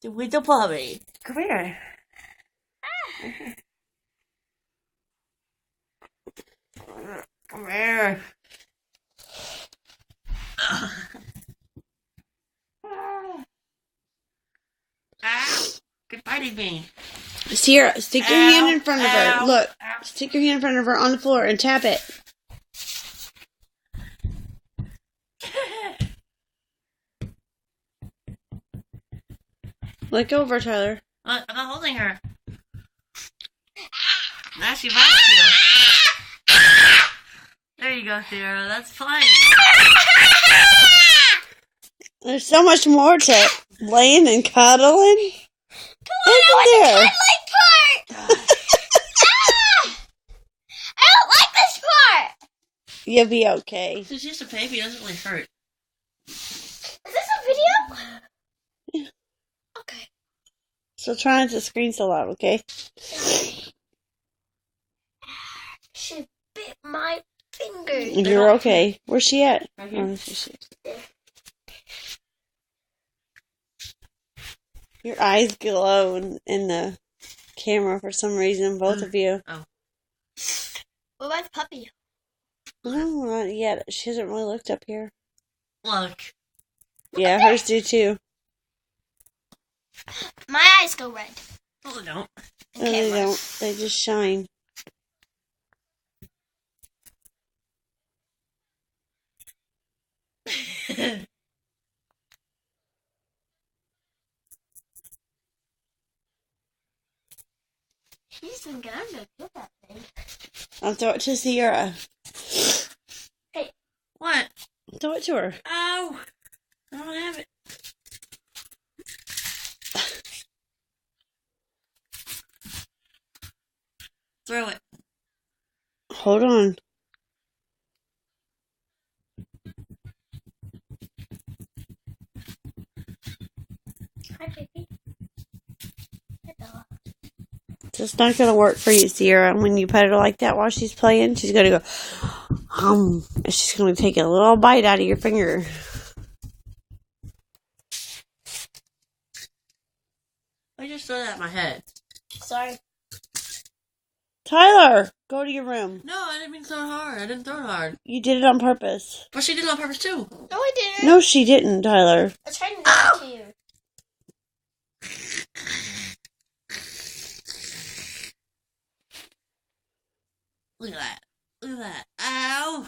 With the puppy. Come here. Come here. Good biting me. Sierra, stick your hand in front of her. Look, stick your hand in front of her on the floor and tap it. Let go of her, Tyler. I'm not holding her. Now she bites you. There you go, Sierra. That's funny. There's so much more to laying and cuddling. Isn't there? Part. I don't like this part. You'll be okay. She's just a baby. It doesn't really hurt. Is this a video? Yeah. Okay. So try not to scream so loud, okay? She bit my finger. You're okay. Where's she at? Right here. Oh, she. Your eyes glow in the camera for some reason, both of you. Oh. What about the puppy? No, not yet. She hasn't really looked up here. Look. Yeah, hers do too. My eyes go red. No, they don't. No, they don't. They just shine. She's been gonna kill that thing. I'll throw it to Sierra. Hey. What? Throw it to her. Ow! I don't have it. Throw it. Hold on. Hi, baby. Hi, Bella. It's not going to work for you, Sierra. When you pet her like that while she's playing, she's going to go, and she's going to take a little bite out of your finger. I just threw that at my head. Sorry. Tyler, go to your room. No, I didn't mean to throw it hard. I didn't throw it hard. You did it on purpose. But she did it on purpose too. No, I didn't. No, she didn't, Tyler. I was trying to do it to you. Look at that. Look at that. Ow!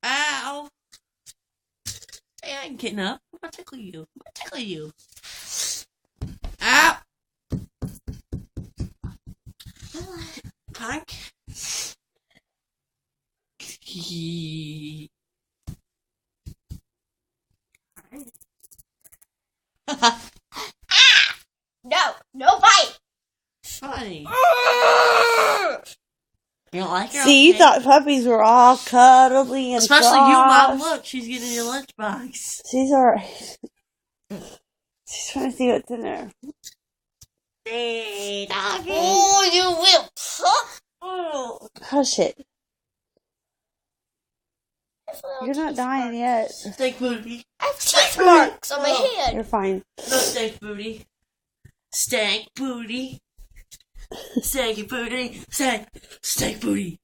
Ow! Hey, I ain't getting up. I'm gonna tickle you. I'm gonna tickle you. Ow! Punk. No bite. Funny. You don't like her? See, you Okay. thought puppies were all cuddly and Especially soft. you, Mom. Look, she's getting your lunchbox. She's alright. She's trying to see what's in there. Hey, doggy. Oh, you will. Oh. Hush it. You're not dying yet. Steak booty. I have teeth marks on my hand. You're fine. No steak booty. Stank booty. Stanky booty. Steak booty.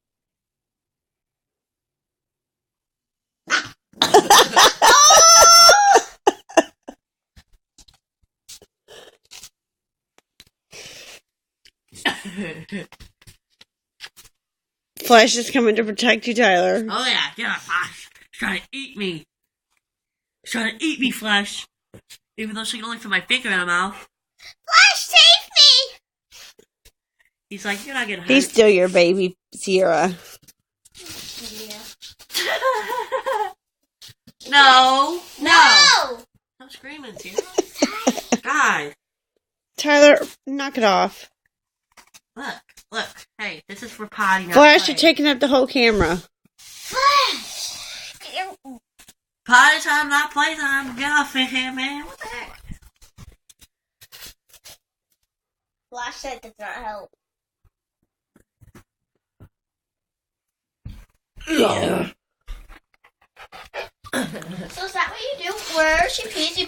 Flash is coming to protect you, Tyler. Oh yeah, get up, Flash. She's trying to eat me. She's trying to eat me, Flash. Even though she can only fit my finger in her mouth. Flash, save me! He's like, you're not getting hurt. He's still your baby, Sierra. Yeah. No. No! Stop screaming, Sierra. God. Tyler, knock it off. Look. Hey, this is for potty, not Flash, play. you're taking up the whole camera. Flash! Potty time, not play time. Get off of here, man. What the heck? Flash said does not help. So is that what you do? Where she pees, you